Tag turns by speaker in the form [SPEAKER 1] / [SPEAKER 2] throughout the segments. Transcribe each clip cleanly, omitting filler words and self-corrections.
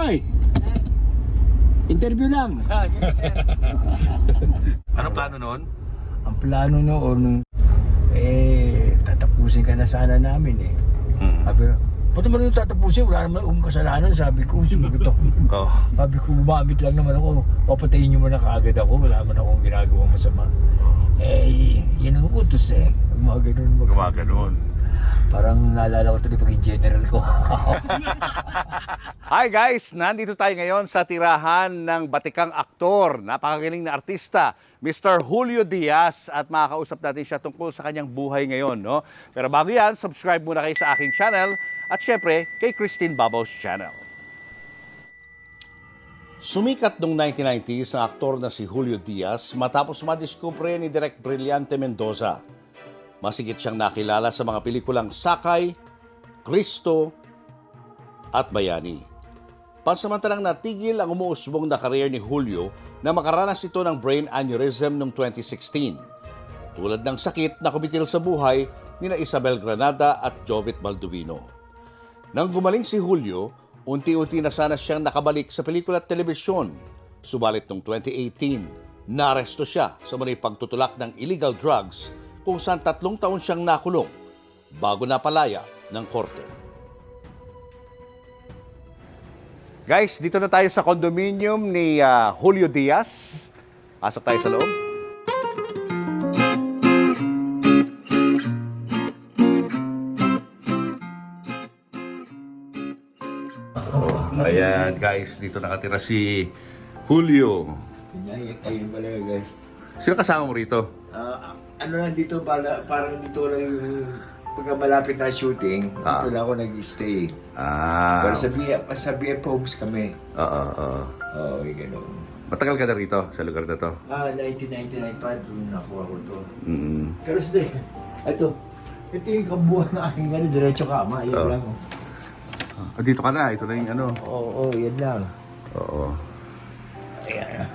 [SPEAKER 1] Hoy! Interview lang.
[SPEAKER 2] Ano plano noon?
[SPEAKER 1] Ang plano noon, tatapusin ka na sana namin eh. Sabi ko, ba't naman yung tatapusin? Wala naman akong kasalanan. Sabi ko, sumagot ako.
[SPEAKER 2] Oh.
[SPEAKER 1] Sabi ko, gumamit lang naman ako. Papatayin niyo mo na kaagad ako. Wala naman akong ginagawang masama. Yun ang utos eh.
[SPEAKER 2] Gumaganon.
[SPEAKER 1] Parang naalala ko ito paging general ko.
[SPEAKER 2] Hi guys! Nandito tayo ngayon sa tirahan ng batikang aktor, napakagaling na artista, Mr. Julio Diaz, at makakausap natin siya tungkol sa kanyang buhay ngayon. No? Pero bago yan, subscribe muna kayo sa aking channel at syempre kay Christine Babos Channel. Sumikat noong 1990s ang aktor na si Julio Diaz matapos madiskubre ni Direk Brillante Mendoza. Masigit siyang nakilala sa mga pelikulang Sakay, Kristo, at Bayani. Pansamantalang natigil ang umuusbong na career ni Julio na makaranas ito ng brain aneurysm noong 2016. Tulad ng sakit na kumitil sa buhay ni na Isabel Granada at Jovit Baldovino. Nang gumaling si Julio, unti-unti na sana siyang nakabalik sa pelikula at telebisyon. Subalit noong 2018, naresto siya sa may pagtutulak ng illegal drugs kung saan 3 taon siyang nakulong bago napalaya ng korte. Guys, dito na tayo sa condominium ni Julio Diaz. Pasok tayo sa loob. Ayan guys, dito nakatira si Julio.
[SPEAKER 1] Ayun pala guys.
[SPEAKER 2] Sino kasama mo rito?
[SPEAKER 1] Ano lang dito, parang dito lang yung pagkamalapit na shooting, dito lang ako nag-stay. Pero sa BF Homes kami. Oo, gano'n.
[SPEAKER 2] Matagal ka na rito sa lugar na to?
[SPEAKER 1] 1999 pa, doon nakuha ko to. Pero ito yung kabuhan na aking gano'n, diretso kama, yan lang.
[SPEAKER 2] Dito ka na, ito na yung ano.
[SPEAKER 1] Oo, yan lang.
[SPEAKER 2] Oo.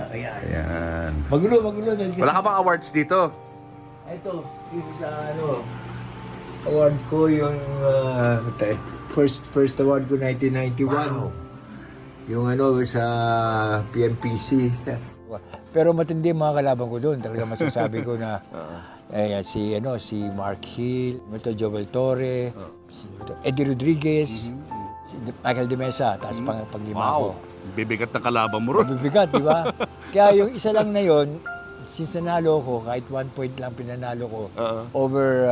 [SPEAKER 2] Ayan.
[SPEAKER 1] Magulo.
[SPEAKER 2] Wala ka bang awards dito?
[SPEAKER 1] Ito, yung sa award ko yung first award ko 1991. Wow. Yung sa PMPC. Pero matindi mga kalaban ko doon. Talaga masasabi ko na si Mark Hill, Joel Torre, si Eddie Rodriguez, si Michael De Mesa, tapos panglima ko.
[SPEAKER 2] Bibigat ng kalaban mo ron.
[SPEAKER 1] Bibigat, di ba? Kaya yung isa lang na yon, since nanalo ko, kahit 1 point lang pinanalo ko over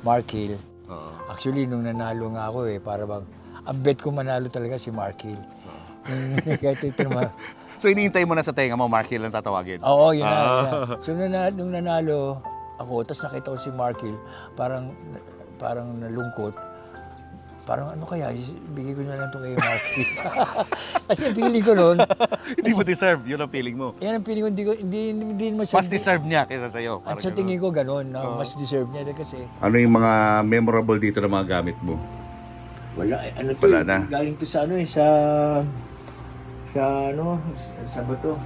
[SPEAKER 1] Mark Hill. Actually, nung nanalo nga ako para bang, ang bet ko manalo talaga si Mark Hill. Kaya ito naman.
[SPEAKER 2] So, iniintay mo na sa tenga mo, Mark Hill ang tatawagin?
[SPEAKER 1] Oo, yun na. So, nung nanalo ako, tapos nakita ko si Mark Hill, parang nalungkot. Parang ano kaya, bigay ko na lang ito kay Mark Hill. Kasi ang feeling ko noon...
[SPEAKER 2] Hindi mo deserve, yun ang feeling mo.
[SPEAKER 1] Yan ang feeling ko, hindi mo...
[SPEAKER 2] Mas deserve niya kaysa sa'yo.
[SPEAKER 1] At sa tingin ko gano'n, mas deserve niya kasi...
[SPEAKER 2] Ano yung mga memorable dito na mga gamit mo?
[SPEAKER 1] Wala,
[SPEAKER 2] Wala na.
[SPEAKER 1] Galing to sa sa bato.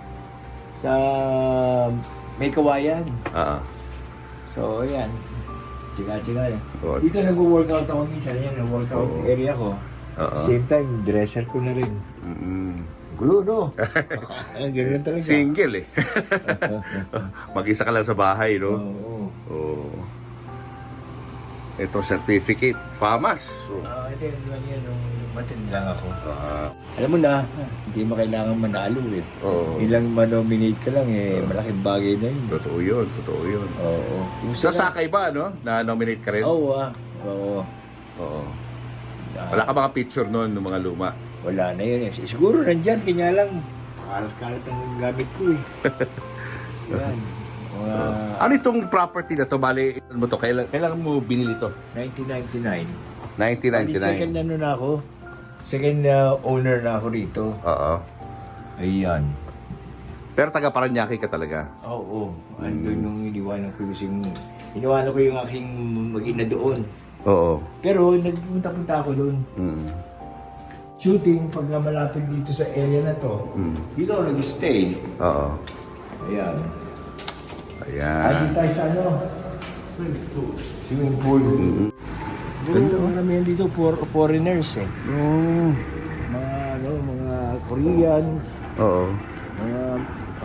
[SPEAKER 1] Sa may kawayan. So, ayan. Chiga. Dito nag-workout ako minsan. Yan, nag-workout area ko. Same time, dresser ko na rin. Gulo, no? Gano'n lang talaga.
[SPEAKER 2] Single Mag-isa ka lang sa bahay, no?
[SPEAKER 1] Oo.
[SPEAKER 2] Ito, certificate. FAMAS.
[SPEAKER 1] Hindi, lang yan. Nung matindi lang ako. Alam mo na, hindi mo kailangan manalo eh. Ilang manominate ka lang malaking bagay na yun.
[SPEAKER 2] Totoo yun.
[SPEAKER 1] Oo.
[SPEAKER 2] Sa Sakay ba, no? Na-nominate ka rin?
[SPEAKER 1] Oo.
[SPEAKER 2] Wala ka mga picture noon ng mga luma?
[SPEAKER 1] Wala na yun eh. Siguro nandyan, kanya lang. Kalat-kalat ang gamit ko eh. Yan.
[SPEAKER 2] Ano itong property na to? Bali, mo to? Kailan mo binili to?
[SPEAKER 1] 1999.
[SPEAKER 2] 1999?
[SPEAKER 1] Second na ako. Second owner na ako rito. Ayan.
[SPEAKER 2] Pero taga Paranaque ka talaga?
[SPEAKER 1] Oo. Andun nung iniwanan ko yung aking mag-ina doon. Pero nagpunta-punta ako doon. Shooting, pag malapit dito sa area na to, dito ako nag-stay. Ayan. Dito tayo sa swimming pool. Swimming pool. Ganda, marami yan dito, foreigners eh. Oo. Ganda, mga Koreans,
[SPEAKER 2] Oo.
[SPEAKER 1] mga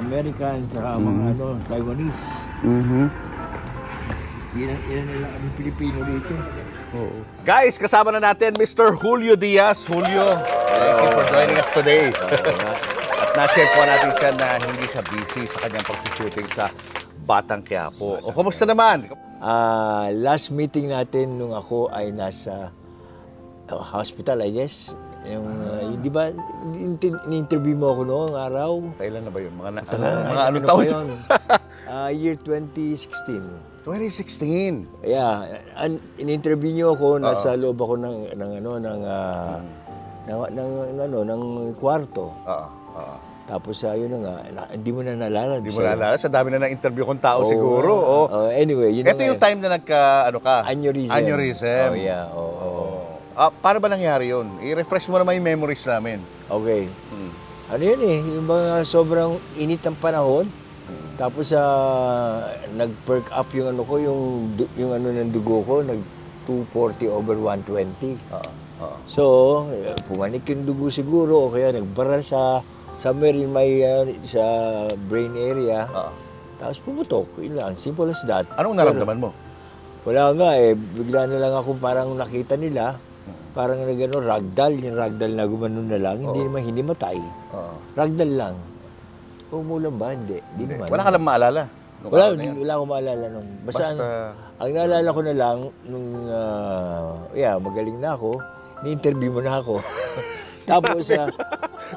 [SPEAKER 1] Americans, saka mga Taiwanese. Ilan na lang ang Pilipino dito.
[SPEAKER 2] Guys, kasama na natin Mr. Julio Diaz. Julio, thank you for joining us today. At na-share po natin siya na hindi siya busy sa kanyang pagsushooting sa Batang Quiapo. O, kumusta naman?
[SPEAKER 1] Last meeting natin nung ako ay nasa hospital, I guess. Yung, di ba, in-interview mo ako noong araw?
[SPEAKER 2] Kailan na ba yun? Mga
[SPEAKER 1] Ano
[SPEAKER 2] taon
[SPEAKER 1] pa yun? Year 2016.
[SPEAKER 2] 2016.
[SPEAKER 1] Yeah, in-interview niyo ako, nasa loob ako ng kwarto. Tapos yun na nga, hindi mo na naalala.
[SPEAKER 2] Hindi mo naalala. Sa dami na ng-interview kong tao siguro.
[SPEAKER 1] Anyway, yun
[SPEAKER 2] Ito yung time na
[SPEAKER 1] aneurysm.
[SPEAKER 2] Aneurysm.
[SPEAKER 1] Oh, yeah.
[SPEAKER 2] Paano ba nangyari yun? I-refresh mo naman yung memories namin.
[SPEAKER 1] Okay. Ano yun yung mga sobrang init ng panahon. Tapos nag-perk up yung ano ko, yung ano ng dugo ko, nag 240/120. So, pumanik yung dugo siguro o kaya nagbara somewhere in my sa brain area. Tapos pumutok. Yun lang, simple as that.
[SPEAKER 2] Anong naramdaman mo?
[SPEAKER 1] Wala nga bigla na lang ako parang nakita nila. Parang ragdoll, yung ragdoll na gumanon na lang, hindi naman hinimatay. Ragdoll lang. Umulan ba? Hindi naman.
[SPEAKER 2] Wala ka lang maalala?
[SPEAKER 1] Wala akong maalala nun. Basta ang naalala ko na lang, nung, magaling na ako, ni-interview mo na ako. Tapos,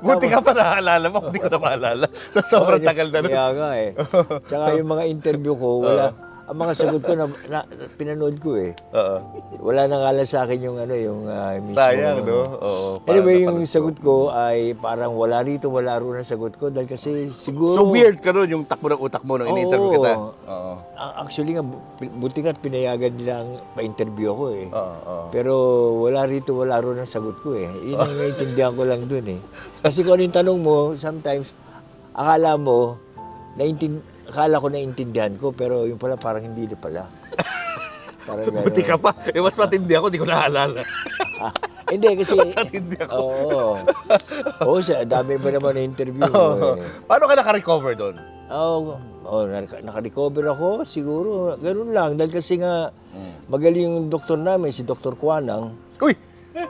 [SPEAKER 2] buti ka pa naaalala mo, hindi ko na maalala. Sa sobrang tagal na nun.
[SPEAKER 1] Kaya nga Tsaka yung mga interview ko, ang mga sagot ko na pinanood ko Wala nang alam sa akin yung mismo.
[SPEAKER 2] Sayang, no? Oo.
[SPEAKER 1] Anyway, yung sagot ko ay parang wala rito, wala roon ang sagot ko dahil kasi siguro...
[SPEAKER 2] So weird ka nun, yung takbo ng utak mo nung in-interview kita. Oo.
[SPEAKER 1] Actually nga, buti nga't pinayagan nila ang pa-interview ako Pero wala rito, wala roon ang sagot ko Yun ang naiintindihan ko lang dun Kasi kung ano yung tanong mo, sometimes, akala ko naintindihan ko, pero yung pala parang hindi na pala. Parang
[SPEAKER 2] Buti ka pa. Mas matindi ako, di ko naalala.
[SPEAKER 1] Hindi, kasi...
[SPEAKER 2] Mas matindi ako.
[SPEAKER 1] Oo, dami pa naman na interview mo
[SPEAKER 2] Paano ka naka-recover doon?
[SPEAKER 1] Naka-recover ako, siguro. Ganun lang. Dahil kasi nga, magaling yung doktor namin, si Dr. Kuanang.
[SPEAKER 2] Uy!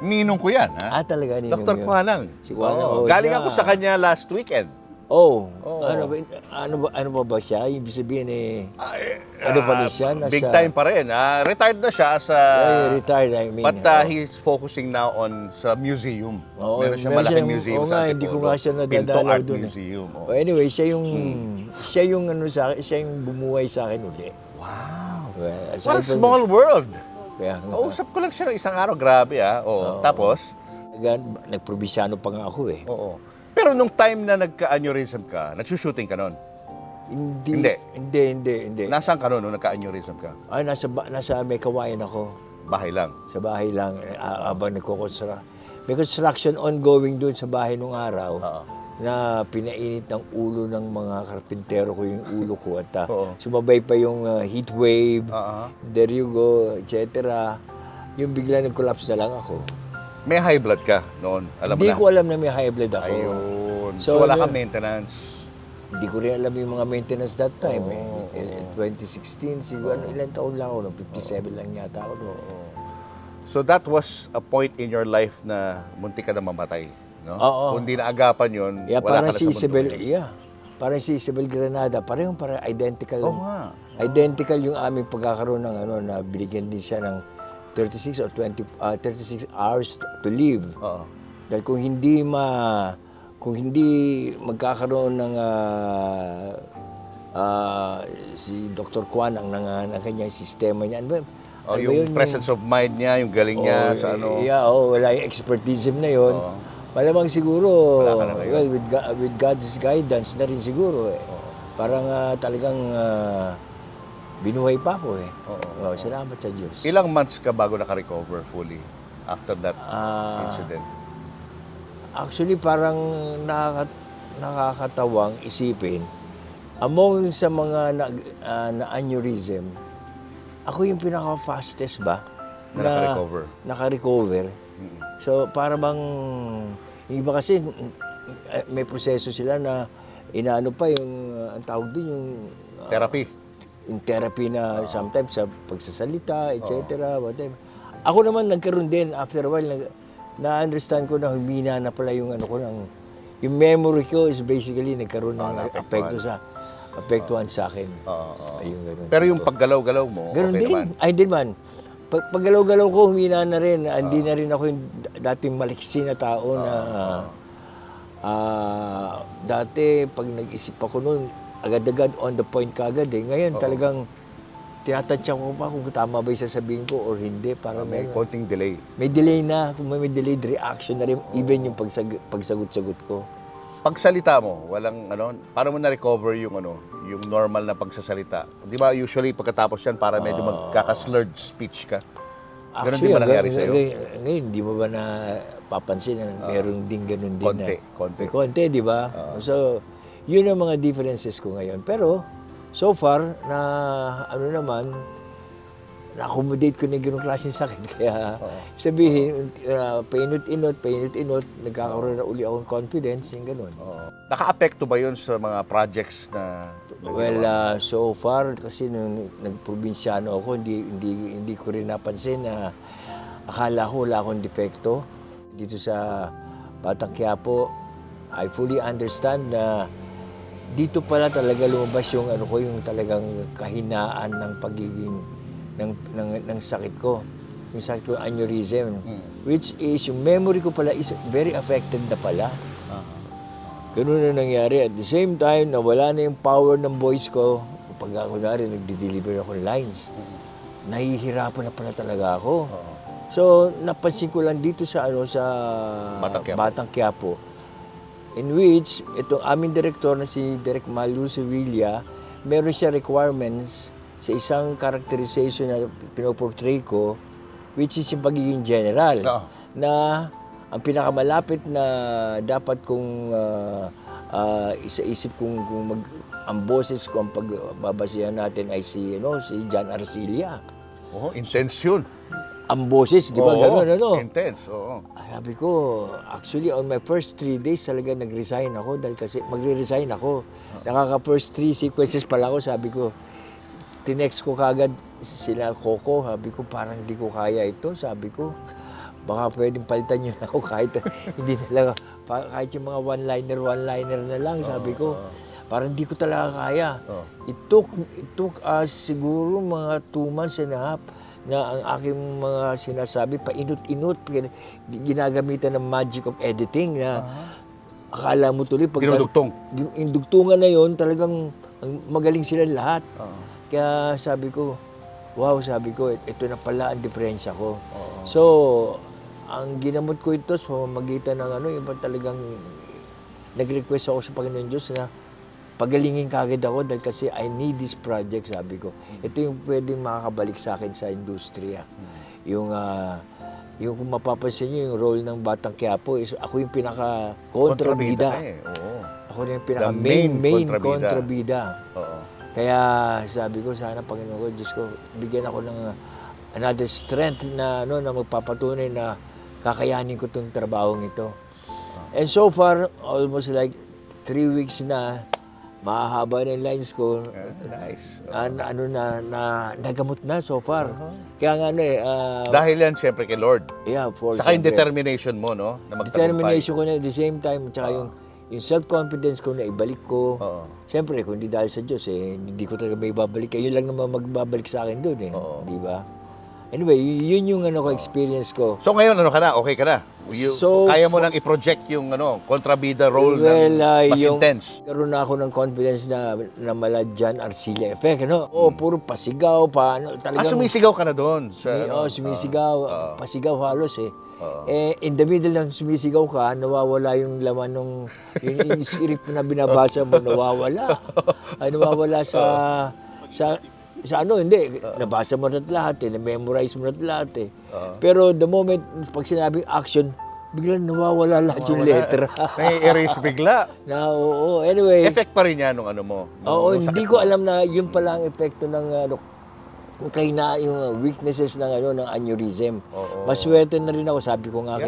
[SPEAKER 2] Ninong ko yan, ha?
[SPEAKER 1] Talaga, ninong
[SPEAKER 2] Dr.
[SPEAKER 1] yun.
[SPEAKER 2] Kuanang.
[SPEAKER 1] Si Kuanang.
[SPEAKER 2] Galing ako sa kanya last weekend.
[SPEAKER 1] Ano ba siya? Ibig sabihin ano pa rin siya?
[SPEAKER 2] Big time pa rin. Retired na siya as
[SPEAKER 1] retired, I mean.
[SPEAKER 2] But he's focusing now on sa museum. Meron siya malaking museum sa Antipolo.
[SPEAKER 1] Hindi ko nga siya
[SPEAKER 2] Pinto
[SPEAKER 1] nadadalaw
[SPEAKER 2] Art
[SPEAKER 1] doon.
[SPEAKER 2] Museum.
[SPEAKER 1] Anyway, siya yung siya yung bumuhay sa akin uli.
[SPEAKER 2] Wow.
[SPEAKER 1] Well,
[SPEAKER 2] What a small world.
[SPEAKER 1] Kaya nga.
[SPEAKER 2] Kausap ko lang siya ng isang araw. Grabe, Tapos?
[SPEAKER 1] Nagprobisyano pa nga ako
[SPEAKER 2] Oo. Pero nung time na nagka-aneurysm ka, nagsushooting ka nun?
[SPEAKER 1] Hindi.
[SPEAKER 2] Nasaan ka nun nung nagka-aneurysm ka?
[SPEAKER 1] Ay, nasa may kawayan ako.
[SPEAKER 2] Bahay lang?
[SPEAKER 1] Sa bahay lang, habang nagkukonstruct. May construction ongoing doon sa bahay nung araw na pinainit ng ulo ng mga karpintero ko yung ulo ko at sumabay pa yung heat wave, there you go, etc. Yung bigla nag-collapse na lang ako.
[SPEAKER 2] May high blood ka noon, alam mo na?
[SPEAKER 1] Hindi ko alam na may high blood ako.
[SPEAKER 2] Ayun. So wala kang maintenance?
[SPEAKER 1] Hindi ko rin alam yung mga maintenance that time 2016, siguro ilang taon lang ako, 57 lang yata ako.
[SPEAKER 2] So that was a point in your life na muntik ka na mamatay, no? Kung di naagapan yun, wala ka na sa mundo.
[SPEAKER 1] Parang si Isabel Granada, parang identical. Identical yung aming pagkakaroon ng na binigyan din siya ng 36 or 36 hours to live. Dahil kung hindi magkakaroon ng si Dr. Kwan ng kanyang sistema niya.
[SPEAKER 2] Yung presence of mind niya, yung galing niya sa
[SPEAKER 1] wala yung expertism na yun. Malamang siguro, with God's guidance na rin siguro Parang talagang binuhay pa ako salamat sa Diyos.
[SPEAKER 2] Ilang months ka bago naka-recover fully after that incident?
[SPEAKER 1] Actually, parang nakakatawang isipin. Among sa mga na-aneurysm, ako yung pinaka-fastest ba?
[SPEAKER 2] Na naka-recover?
[SPEAKER 1] Naka-recover. So, para bang Yung iba kasi, may proseso sila na inaano pa yung, ang tawag din yung,
[SPEAKER 2] Therapy.
[SPEAKER 1] yung therapy na sometimes sa pagsasalita, etc. Whatever. Ako naman nagkaroon din, after a while, na-understand ko na humina na pala yung ano ko, yung memory ko is basically nagkaroon ng apektuhan sa akin. Ayun, ganun.
[SPEAKER 2] Pero yung paggalaw-galaw mo,
[SPEAKER 1] Ganun
[SPEAKER 2] okay
[SPEAKER 1] din.
[SPEAKER 2] naman.
[SPEAKER 1] Ay, din man. Paggalaw-galaw ko, humina na rin. Hindi na rin ako yung dating maliksi na tao na dati, pag nag-isip ako noon, agad-agad on the point kagad eh. Ngayon, talagang tinatansya ko pa kung tama ba yung sasabihin ko or hindi. Para
[SPEAKER 2] May konting delay.
[SPEAKER 1] may delay na. Kung may delayed reaction na rin, even yung pagsagot-sagot ko.
[SPEAKER 2] Pagsalita mo, walang paano mo na-recover yung yung normal na pagsasalita? Di ba usually pagkatapos yan, para medyo magkaka-slurred speech ka? Ganun din ba nangyari sa'yo?
[SPEAKER 1] Ngayon, di mo ba napapansin na meron din ganun din
[SPEAKER 2] Konti,
[SPEAKER 1] na?
[SPEAKER 2] konti.
[SPEAKER 1] May konti, di ba? So, yun ang mga differences ko ngayon. Pero, so far, na-accommodate ko na yung ganung klaseng sakit. Kaya, sabihin, painot-inot, nagkakaroon na uli akong confidence, yung ganun.
[SPEAKER 2] Naka-apekto ba yun sa mga projects na
[SPEAKER 1] Well, so far, kasi nung nagprobinsyano ako, hindi ko rin napansin na akala ko wala akong depekto. Dito sa Batang Quiapo, I fully understand na dito pala talaga lumabas yung yung talagang kahinaan ng pagiging ng sakit ko. Yung sakit ko, aneurysm. Which is, yung memory ko pala is very affected na pala. Ganun na nangyari. At the same time, nawala na yung power ng voice ko. Pag ako nagde-deliver ako ng lines, nahihirapan na pala talaga ako. So, napansin ko lang dito sa Batang Quiapo. In which, itong aming direktor na si Direk Malu Sevilla, meron siya requirements sa isang characterization na pinoportray ko, which is yung pagiging general. Na ang pinakamalapit na dapat kong isa-isip kung ang boses ko, ang pagbabasihan natin ay si John Arcilla.
[SPEAKER 2] Intense yun.
[SPEAKER 1] Ang boses, di ba? Ganun,
[SPEAKER 2] Intense, oo.
[SPEAKER 1] Sabi ko, actually, on my first 3 days, talaga nag-resign ako dahil kasi magre-resign ako. Nakaka-first 3 sequences pala ako, sabi ko, tinext ko kagad sila Coco, sabi ko, parang hindi ko kaya ito, sabi ko. Baka pwedeng palitan nyo na ako kahit hindi na lang, kahit yung mga one-liner na lang, sabi ko. Parang hindi ko talaga kaya. It took us siguro mga 2 months and a half na ang aking mga sinasabi, painot-inot, ginagamitan ng magic of editing na akala mo tuloy.
[SPEAKER 2] Dinudugtong.
[SPEAKER 1] Yung dugtungan na yon talagang magaling sila lahat. Kaya sabi ko, wow, sabi ko, ito na pala ang diferensya ko. So, ang ginamot ko ito sa pamamagitan ng yung talagang nag-request ako sa Panginoon Diyos na pagalingin kagad ako dahil kasi I need this project, sabi ko. Ito yung pwedeng makakabalik sa akin sa industriya. Yung kung mapapansin niyo, yung role ng Batang Quiapo is ako yung pinaka-kontrabida. Ako yung pinaka-main kontrabida. Kaya sabi ko, sana Panginoon ko, Diyos ko, bigyan ako ng another strength na magpapatunay na kakayanin ko itong trabahong ito. And so far, almost like 3 weeks na, mahahaba na yung lines ko.
[SPEAKER 2] Nice.
[SPEAKER 1] Nagamot na so far. Kaya nga
[SPEAKER 2] dahil yan, siyempre, kay Lord.
[SPEAKER 1] Yeah, for
[SPEAKER 2] saka yung determination mo, no? Na magtagumpay.
[SPEAKER 1] Determination ko na at the same time, tsaka yung self-confidence ko na ibalik ko. Siyempre, kung hindi dahil sa Diyos, hindi ko talaga may babalik. Yun lang naman magbabalik sa akin doon, di ba? Anyway, yun yung experience ko.
[SPEAKER 2] So ngayon, ka na? Okay ka na? Kaya mo nang i-project yung kontrabida role ng mas intense?
[SPEAKER 1] Karoon na ako ng confidence na mala John Arcilla effect, puro pasigaw, talagang...
[SPEAKER 2] sumisigaw ka na doon?
[SPEAKER 1] Sumisigaw, pasigaw halos in the middle ng sumisigaw ka, nawawala yung laman ng yung script na binabasa mo, nawawala. Nawawala hindi. Nabasa mo na lahat na-memorize mo na lahat Pero the moment, pag sinabing action, biglang nawawala lahat yung letra.
[SPEAKER 2] May-erase bigla.
[SPEAKER 1] Anyway.
[SPEAKER 2] Effect pa rin yan nung mo.
[SPEAKER 1] Hindi ko alam na yun pala ang epekto ng yung weaknesses ng aneurysm. Maswerte na rin ako, sabi ko nga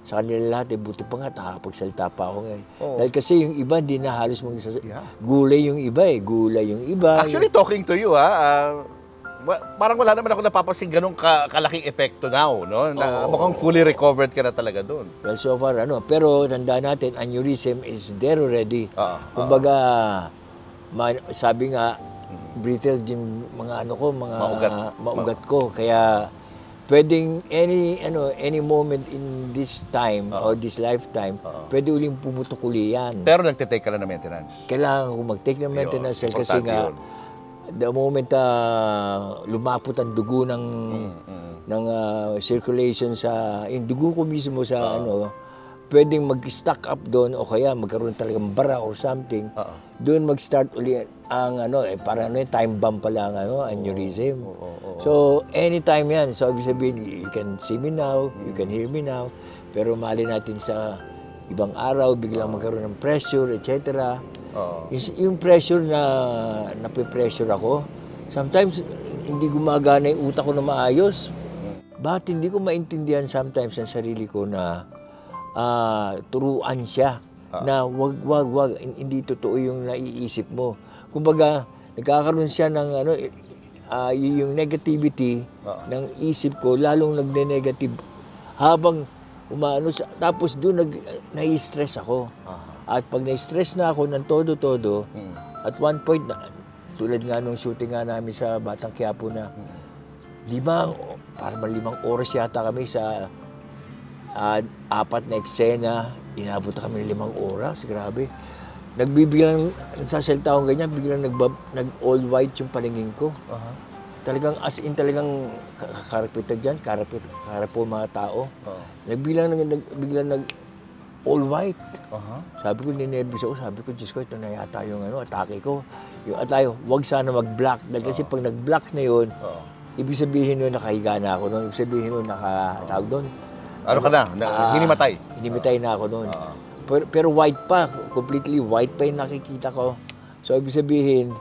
[SPEAKER 1] sa kanila lahat, buti pa nga, nakakapagsalita pa ako ngayon.
[SPEAKER 2] Oo.
[SPEAKER 1] Dahil kasi yung iba, hindi na halos gulay yung iba gulay yung iba.
[SPEAKER 2] Actually, talking to you, parang wala naman ako napapansin ganong kalaking epekto now, no? Na mukhang fully recovered ka na talaga doon.
[SPEAKER 1] Well, so far, pero tandaan natin, aneurysm is there already. Kumbaga, sabi nga, brittle yung mga maugat ko. Kaya, pwedeng any moment in this time or this lifetime, pwede uling pumutok uli yan.
[SPEAKER 2] Pero nagtitake ka na ng maintenance.
[SPEAKER 1] Kailangan ko mag-take ng maintenance kasi nga, the moment lumapot ang dugo ng circulation yung dugo ko mismo sa pwedeng mag-stock up doon o kaya magkaroon talagang bara or something. Doon mag-start uli ang parang time bomb pala ang aneurysm. So anytime yan. So ibig sabihin, you can see me now, you can hear me now, pero mali natin sa ibang araw biglang magkaroon ng pressure, etc. Yung pressure na nape-pressure ako, sometimes hindi gumagana yung utak ko na maayos. Bakit hindi ko maintindihan sometimes ang sarili ko na turuan siya na wag, hindi totoo yung naiisip mo. Kumbaga, nagkakaroon siya ng yung negativity ng isip ko, lalong nagne-negative habang tapos doon nai-stress ako. At pag na-stress na ako ng todo-todo, at one point, tulad nga nung shooting nga namin sa Batang Quiapo na 5 oras yata kami sa 4 na eksena, inabot kami ng 5 oras, grabe. Nagsasalita akong ganyan, biglang nag-all white yung paningin ko. Talagang as in talagang karapita dyan, karap po mga tao. Biglang all white. Sabi ko, ninervous ako. Sabi ko, Diyos ko, ito na yata yung atake ko. Yung tayo, wag sana mag-block. Dahil kasi pag nag-block na yun, ibig sabihin nun, nakahiga na ako nun. Ibig sabihin nun, nakatawag doon.
[SPEAKER 2] Ano ka na? Hinimatay?
[SPEAKER 1] Hinimatay na ako nun. Pero white pa. Completely white pa yung nakikita ko. So, ibig sabihin,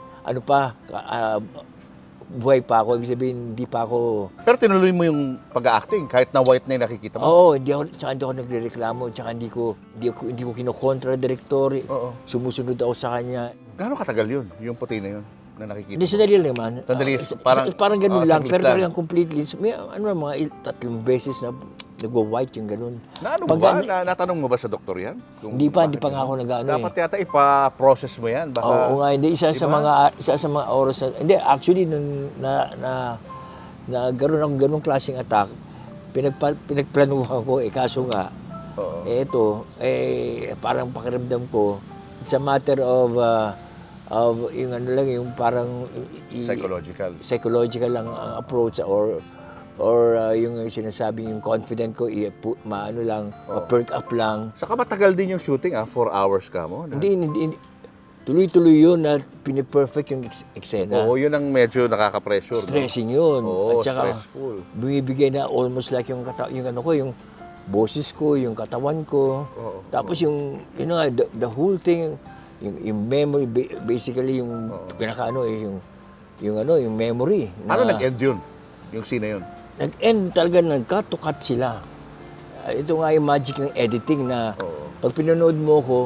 [SPEAKER 1] buhay pa ako. Ibig sabihin, hindi pa ako...
[SPEAKER 2] Pero tinuloy mo yung pag-acting kahit na white na yung nakikita mo?
[SPEAKER 1] Oo, hindi ako nagre-reklamo. Tsaka hindi ko kinokontra director. Sumusunod ako sa kanya.
[SPEAKER 2] Gaano katagal yun, yung puti na yun, na nakikita
[SPEAKER 1] Hindi,
[SPEAKER 2] mo?
[SPEAKER 1] sandali lang naman.
[SPEAKER 2] Sandali,
[SPEAKER 1] parang ganun lang. Pero
[SPEAKER 2] lang.
[SPEAKER 1] talagang completely. May mga 3 beses na nagwa-white yung ganun.
[SPEAKER 2] Natanong mo ba sa doktor yan?
[SPEAKER 1] Hindi pa nga ako nag-ano
[SPEAKER 2] Dapat yata ipa-process mo yan. Baka,
[SPEAKER 1] Oo nga, hindi. Isa sa mga oras na... Hindi, actually, nung nagkaroon ng ganung klaseng attack, pinagplanuhan ko, kaso nga, parang pakiramdam ko, it's a matter of yung yung parang... Psychological lang ang approach or yung sinasabing yung confident ko, ma-perk up lang.
[SPEAKER 2] Saka matagal din yung shooting, 4 hours ka mo?
[SPEAKER 1] Hindi. Tuloy-tuloy yun na piniperfect yung eksena.
[SPEAKER 2] Oo, yun ang medyo nakaka-pressure.
[SPEAKER 1] Stressing yun.
[SPEAKER 2] Oo,
[SPEAKER 1] at saka,
[SPEAKER 2] stressful.
[SPEAKER 1] bumibigay na almost like yung boses ko, yung katawan ko. Tapos yung the whole thing, yung memory, basically yung yung memory.
[SPEAKER 2] Ano nag-end yun? Yung scene na yun?
[SPEAKER 1] Nag-end talaga, nagka-to-cut sila. Ito nga yung magic ng editing na pag pinanood mo ko,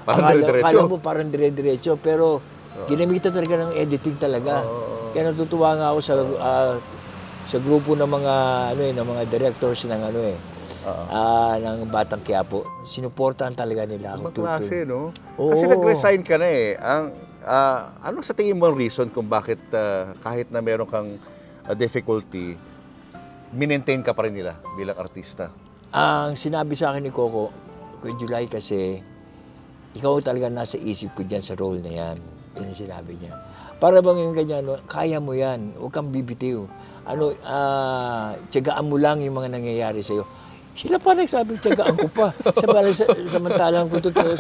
[SPEAKER 1] akala mo parang dire-diretso, pero ginamitan talaga ng editing talaga. Kaya natutuwa nga ako sa grupo ng mga ng mga directors ng ng Batang Quiapo. Sinuportahan talaga nila ako.
[SPEAKER 2] Klase, no? Kasi nag-resign ka na ano sa tingin mo ang reason kung bakit kahit na meron kang difficulty, minentain ka pa rin nila bilang artista?
[SPEAKER 1] Ang sinabi sa akin ni Coco July kasi, ikaw talaga nasa isip ko dyan sa role na yan. Yun ang sinabi niya. Para bang yung ganyan, kaya mo yan, huwag kang bibitiw. Tiyagaan mo lang yung mga nangyayari sa'yo. Sila pa nagsabi, tiyagaan ko pa. Samantalang kung totoo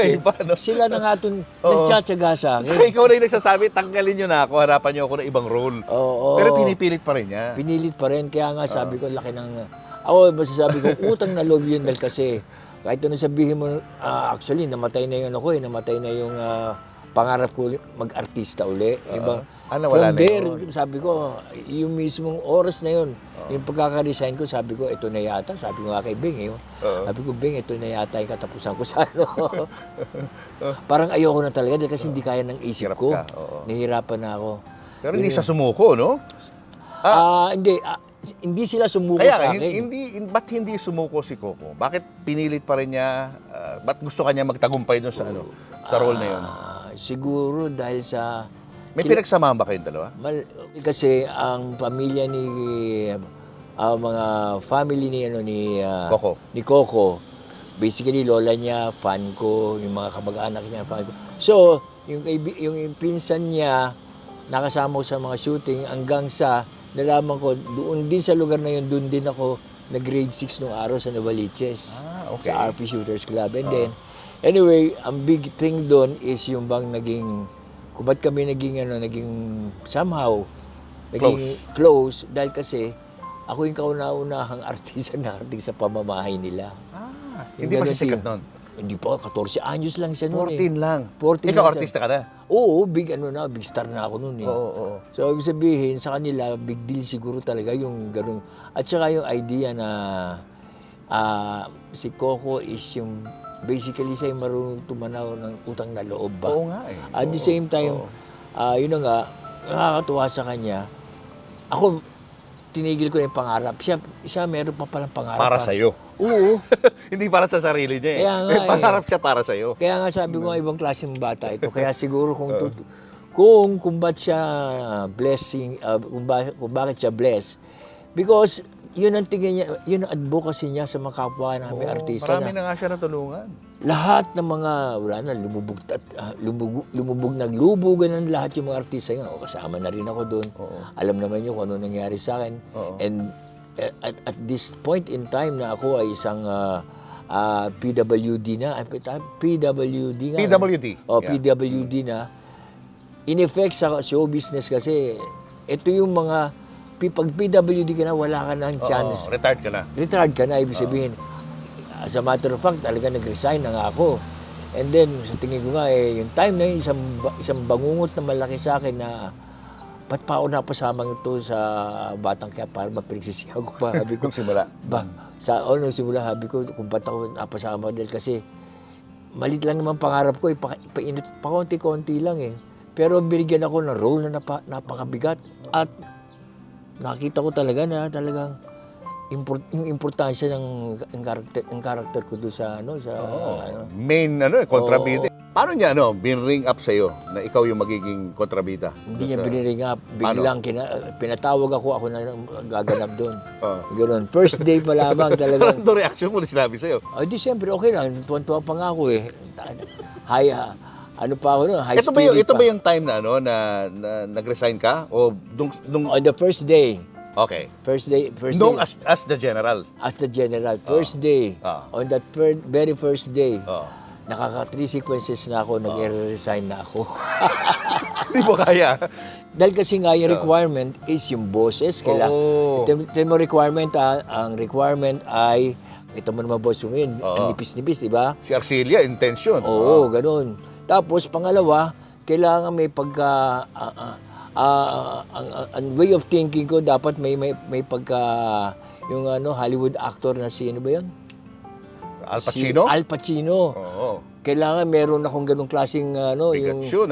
[SPEAKER 1] sila na nga itong nagtsatsaga sa akin.
[SPEAKER 2] So, ikaw na yung nagsasabi, tanggalin nyo na ako, harapan nyo ako ng ibang role. Pero pinipilit pa rin niya.
[SPEAKER 1] Pinilit pa rin. Kaya nga sabi ko, laki ng... masasabi ko, utang na loob yun dahil kasi kahit ano sabihin mo, actually, namatay na yun ako namatay na yung pangarap ko ulit mag-artista uli.
[SPEAKER 2] Nawala
[SPEAKER 1] From
[SPEAKER 2] na
[SPEAKER 1] there,
[SPEAKER 2] yun.
[SPEAKER 1] sabi ko, yung mismong oras na yun, yung pagkaka-resign ko, sabi ko, ito na yata. Sabi ko nga kay Bing, sabi ko, Bing, ito na yata yung katapusan ko sa ano. Parang ayoko na talaga dahil kasi hindi kaya ng isip
[SPEAKER 2] Hirap
[SPEAKER 1] ko.
[SPEAKER 2] ka, oo.
[SPEAKER 1] Nahihirapan na ako.
[SPEAKER 2] Pero hindi sa sumuko, no?
[SPEAKER 1] Hindi sila sumuko
[SPEAKER 2] Kaya
[SPEAKER 1] sa
[SPEAKER 2] nga,
[SPEAKER 1] akin.
[SPEAKER 2] ba't hindi sumuko si Coco? Bakit pinilit pa rin niya? Ba't gusto kanya magtagumpay doon sa sa role na yun?
[SPEAKER 1] Siguro dahil sa...
[SPEAKER 2] May pinagsamahan ba kayong dalawa?
[SPEAKER 1] Kasi ang pamilya ni mga family
[SPEAKER 2] Coco.
[SPEAKER 1] ni Coco, basically lola niya fan ko, yung mga kamag-anak niya fan ko. So, yung pinsan niya nakasama ko sa mga shooting hanggang sa nalaman ko doon din sa lugar na yun, doon din ako na grade 6 nung araw sa Novaliches.
[SPEAKER 2] Okay.
[SPEAKER 1] Sa RP Shooters Club. And then anyway, ang big thing doon is yung bang naging kung ba't kami naging somehow naging close dahil kasi ako yung kauna-unahang artista na sa pamamahay nila.
[SPEAKER 2] Hindi pa siya sikat noon?
[SPEAKER 1] Hindi pa, 14 anyos lang siya noon
[SPEAKER 2] 14 lang.
[SPEAKER 1] 14
[SPEAKER 2] Ikaw
[SPEAKER 1] lang
[SPEAKER 2] artista ka na?
[SPEAKER 1] Oo, big star na ako noon eh.
[SPEAKER 2] Oo.
[SPEAKER 1] So, ibig sabihin, sa kanila, big deal siguro talaga yung ganun. At saka yung idea na si Coco is yung basically siya yung marunong tumanaw ng utang na loob ba?
[SPEAKER 2] Oo nga eh.
[SPEAKER 1] At the same time, yun na nga, nakakatuwa sa kanya. Ako, tinigil ko na yung pangarap. Siya meron pa palang pangarap.
[SPEAKER 2] Para sa'yo.
[SPEAKER 1] Oo.
[SPEAKER 2] Hindi para sa sarili niya eh.
[SPEAKER 1] Kaya nga
[SPEAKER 2] May pangarap siya para sa'yo.
[SPEAKER 1] Kaya nga sabi ko nga ibang klaseng bata ito. Kaya siguro kung ba't siya blessing, kung bakit siya blessed. Because yun ang tingin niya, yun ang advocacy niya sa mga kapwa namin artista.
[SPEAKER 2] Marami na nga siya natulungan.
[SPEAKER 1] Lahat ng mga, wala na, naglubugan ng lahat yung mga artista nga. O, kasama na rin ako doon. Alam naman niyo kung ano nangyari sa akin. And at this point in time na ako ay isang PWD na. PWD nga.
[SPEAKER 2] PWD.
[SPEAKER 1] PWD na. In effect sa show business kasi, ito yung mga, pag PWD ka na, wala ka ng chance.
[SPEAKER 2] Retired ka na.
[SPEAKER 1] Retired ka na, ibig sabihin. As a matter of fact, talaga nag-resign na nga ako. And then, sa tingin ko nga, yung time na yun, isang bangungot na malaki sa akin na, ba't pa ako napasama ito sa Batang Kaya para mapinagsisihan ko pa. Sabi ko,
[SPEAKER 2] Simula.
[SPEAKER 1] nung simula, sabi ko, kung ba't ako napasama dahil kasi, malit lang naman pangarap ko, ipainit pa konti-konti lang eh. Pero binigyan ako ng role na napakabigat. At nakita ko talaga na talagang yung importansya ng karakter ko doon sa
[SPEAKER 2] Main kontrabida. Paano niya bin-ring up sa iyo na ikaw yung magiging kontrabida?
[SPEAKER 1] Hindi niya biniring up, biglang pinatawag ako na gaganap doon. Ganoon. First day pa lamang talaga.
[SPEAKER 2] Ano reaction mo na sinabi sa iyo?
[SPEAKER 1] Ay di siyempre okay lang, tuwan-tuwa pa nga ako eh. Ano pa ako noon, high
[SPEAKER 2] Ito
[SPEAKER 1] spirit
[SPEAKER 2] ba yung time na na nag-resign ka o nung
[SPEAKER 1] On the first day.
[SPEAKER 2] Okay.
[SPEAKER 1] First day.
[SPEAKER 2] Nung as the general.
[SPEAKER 1] As the general, first day, on that very first day, nakaka 3 sequences na ako, nag-resign na ako.
[SPEAKER 2] Hindi mo kaya.
[SPEAKER 1] Dahil kasi nga yung requirement is yung boses. Ito mo requirement, ang requirement ay, ito mo naman boss yung yun, ang nipis-nipis, di ba?
[SPEAKER 2] Si Arcelia, intention.
[SPEAKER 1] Oo, ganun. Tapos pangalawa, kailangan may pagka... ang way of thinking ko dapat may pagka yung Hollywood actor na si ano ba 'yan?
[SPEAKER 2] Al Pacino?
[SPEAKER 1] Si Al Pacino.
[SPEAKER 2] Oo.
[SPEAKER 1] Kailangan meron akong ganung klaseng
[SPEAKER 2] Pikachu,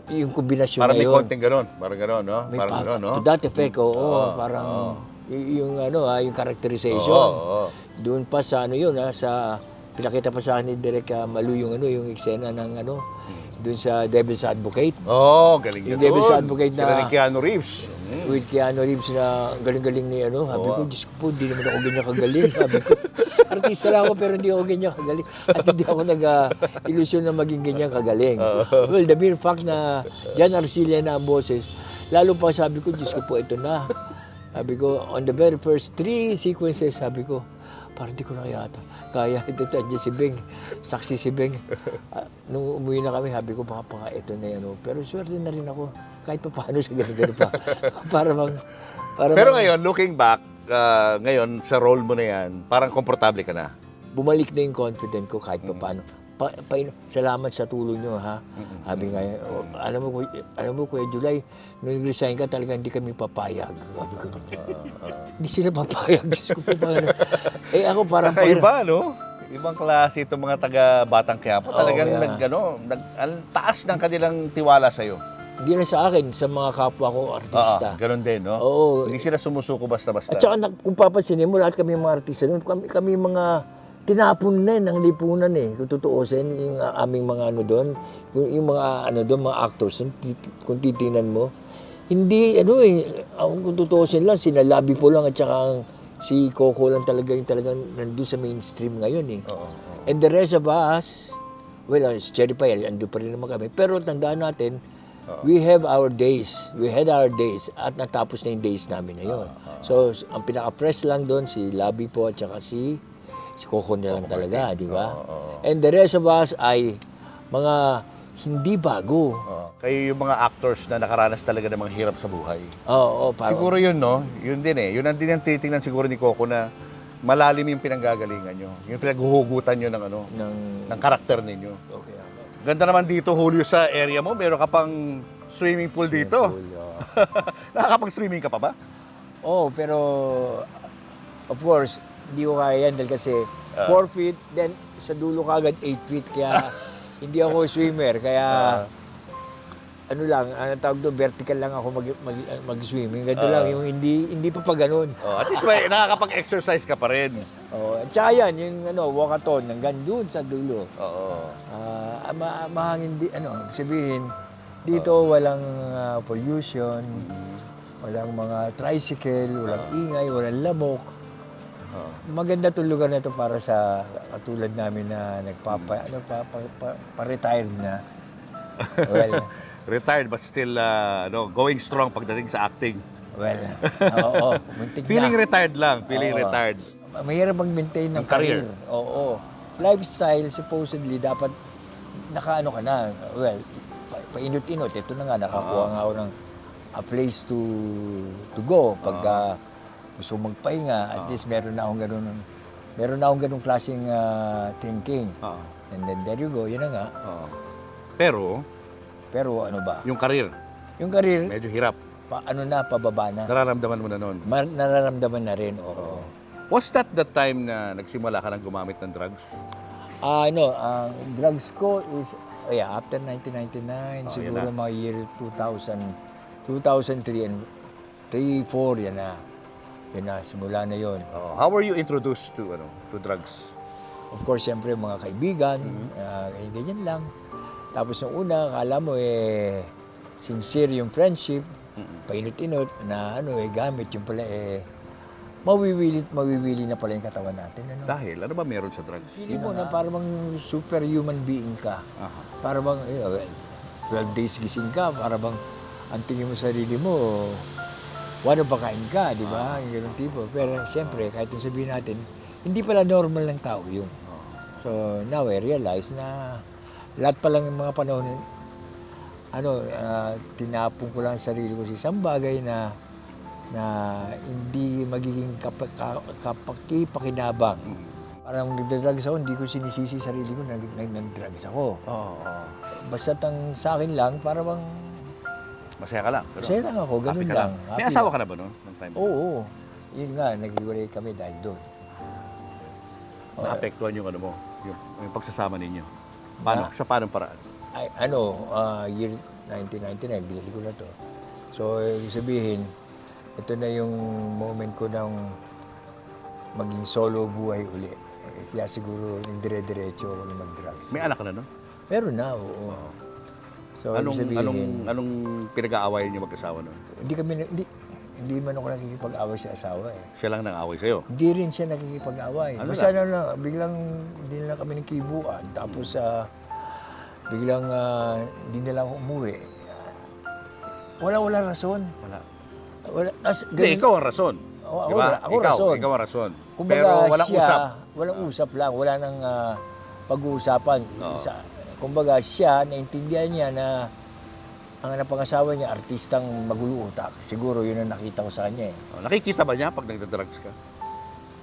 [SPEAKER 1] yung kombinasyon
[SPEAKER 2] para
[SPEAKER 1] na
[SPEAKER 2] may
[SPEAKER 1] yun.
[SPEAKER 2] konting ganun. Parang ganun, no? Parang ganun, no?
[SPEAKER 1] To that effect, parang yung yung characterization. Doon pa sa sa pinakita pa sa akin ni Direk Malu yung yung eksena ng doon sa Devil's Advocate.
[SPEAKER 2] Galing yun.
[SPEAKER 1] Yung Devil's Advocate
[SPEAKER 2] Sila
[SPEAKER 1] na...
[SPEAKER 2] ni Keanu Reeves.
[SPEAKER 1] With Keanu Reeves na galing-galing ni Sabi ko, Diyos ko po, hindi naman ako ganyan kagaling. Sabi ko, artista lang ako pero hindi ako ganyan kagaling. At hindi ako nag-ilusyon na maging ganyan kagaling. Well, the mere fact na Jan Arcilla na ang boses, lalo pa sabi ko, Diyos ko po, ito na. Sabi ko, on the very first 3 sequences, sabi ko, parang di ko na kaya ito dyan si Beng, saksi si Beng. Nung umuwi na kami, sabi ko, baka ito na yan. Pero swerte na rin ako, kahit pa paano sa ganun pa.
[SPEAKER 2] Pero ngayon, looking back, ngayon, sa role mo na yan, parang komportable ka na.
[SPEAKER 1] Bumalik na yung confident ko kahit pa paano. salamat sa tulong nyo, ha? Sabi nga, alam mo, Kuya July, nung resign ka, talaga hindi kami papayag. Sabi ko, hindi sila papayag. Diyos ko po, ako parang...
[SPEAKER 2] Kakaiba, no? Ibang klase itong mga taga-Batang Quiapo. Talagang ang taas ng kanilang tiwala sa'yo.
[SPEAKER 1] Hindi lang sa akin, sa mga kapwa ko artista.
[SPEAKER 2] Ganun din, no?
[SPEAKER 1] Oo.
[SPEAKER 2] Hindi sila sumusuko basta-basta.
[SPEAKER 1] At saka, kung papansinin mo, lahat kami mga artista nun, kami mga tinapon na ng lipunan eh. Kung tutuusin, yung aming mga ano doon, yung mga ano doon, mga actors, kung titingnan mo, hindi, kung tutuusin lang, sina Labi po lang at saka si Coco lang talaga yung talagang nandun sa mainstream ngayon eh. And the rest of us, well, si Cherry Pie, ando pa rin naman kami. Pero tandaan natin, we have our days. We had our days at natapos na yung days namin na yun. So, ang pinaka-press lang doon, si Labi po at saka si Coco na lang talaga, di ba? And the rest of us ay mga hindi bago.
[SPEAKER 2] Kayo yung mga actors na nakaranas talaga ng mga hirap sa buhay.
[SPEAKER 1] Oo, parang...
[SPEAKER 2] Siguro yun, no? Yun din eh. Yun ang din ang titingnan siguro ni Coco na malalim yung pinanggagalingan nyo. Yung pinaghuhugutan nyo ng karakter ninyo.
[SPEAKER 1] Okay.
[SPEAKER 2] Ganda naman dito, Julio, sa area mo. Meron ka pang swimming pool dito. Nakakapag-swimming ka pa ba?
[SPEAKER 1] Oo, pero of course, hindi ko kaya yan dahil kasi 4 feet, then sa dulo ka agad 8 feet. Kaya hindi ako swimmer. Kaya ano lang, tawag doon, vertical lang ako mag-swimming. Ganito lang, yung hindi pa ganun.
[SPEAKER 2] At least may nakakapag-exercise ka pa rin.
[SPEAKER 1] At saka yan, yung walkathon, hanggang doon sa dulo. Mahangin sabihin, dito walang pollution, walang mga tricycle, walang ingay, walang lamok. Maganda itong lugar na ito para sa katulad namin na pa-retired na. Well,
[SPEAKER 2] retired but still going strong pagdating sa acting.
[SPEAKER 1] Well, oo. Muntik
[SPEAKER 2] Feeling
[SPEAKER 1] na.
[SPEAKER 2] retired lang, feeling retired.
[SPEAKER 1] Mahirap mag-maintain ng career. Oo. Lifestyle, supposedly, dapat nakaano ka na. Well, painot-inot. Ito na nga, nakakuha nga ako ng a place to go. Pagka gusto magpahinga, at least meron na akong ganung klaseng thinking. And then there you go, yun na nga. Pero ano ba?
[SPEAKER 2] Yung career,
[SPEAKER 1] Yung career,
[SPEAKER 2] medyo hirap.
[SPEAKER 1] pababa na.
[SPEAKER 2] Nararamdaman mo na noon.
[SPEAKER 1] Nararamdaman na rin, oo.
[SPEAKER 2] Was that the time na nagsimula ka ng gumamit ng drugs?
[SPEAKER 1] Drugs ko is, after 1999, siguro
[SPEAKER 2] yan na.
[SPEAKER 1] mga year 2000, 2003 and 3, 4, yan na. Yan na, simula na yon.
[SPEAKER 2] How were you introduced to drugs?
[SPEAKER 1] Of course, siyempre, mga kaibigan, ganyan lang. Tapos nung una, akala mo sincere yung friendship, painot-inot na gamit yung pala mawiwili na pala yung katawan natin.
[SPEAKER 2] Dahil, ano ba meron sa drugs?
[SPEAKER 1] Feeling mo na parang superhuman being ka. Para bang 12 days gising ka, para bang ang tingin mo sa sarili mo, one of a kind ka, di ba? Yung ganun tipo. Pero siyempre, kahit yung sabihin natin, hindi pala normal ng tao yun. So now I realize na lahat pa lang yung mga panahon, tinapon ko lang sa sarili ko sa isang bagay na hindi magiging kapakipakinabang. Parang nagdadrugs ako, hindi ko sinisisi sarili ko na nagdadrugs ako. Basta sa akin lang, para bang
[SPEAKER 2] masaya ka lang. Pero
[SPEAKER 1] masaya lang ako, ganun lang.
[SPEAKER 2] May asawa ka na ba noon?
[SPEAKER 1] Oo. Yun nga, naghiwalay kami dahil doon.
[SPEAKER 2] Naapektuhan yung yung pagsasama ninyo. Paano? Sa paanong paraan?
[SPEAKER 1] Year 1999, binili ko na to. So, ibig sabihin, ito na yung moment ko ng maging solo buhay uli. Kaya siguro nagdire-diretso ako na mag-drugs.
[SPEAKER 2] May anak ka na, no?
[SPEAKER 1] Meron na, oo. So,
[SPEAKER 2] anong pinag-aawayan niyo mag-asawa noon?
[SPEAKER 1] Hindi man ako nakikipag-away sa asawa eh.
[SPEAKER 2] Siya lang nang-away sa'yo?
[SPEAKER 1] Hindi rin siya nakikipag-away. Basta biglang hindi na lang kami nagkibuan. Tapos biglang hindi na lang ako umuwi. Wala rason.
[SPEAKER 2] Wala. Hindi, ikaw ang rason.
[SPEAKER 1] Ako rason.
[SPEAKER 2] Ikaw ang rason.
[SPEAKER 1] Kumbaga,
[SPEAKER 2] pero walang usap.
[SPEAKER 1] Walang usap lang. Wala nang pag-uusapan. Kumbaga siya, naintindihan niya na ang napangasawa niya, artistang magulo utak. Siguro yun ang nakita ko sa kanya eh.
[SPEAKER 2] Nakikita ba niya pag nagda-drugs ka?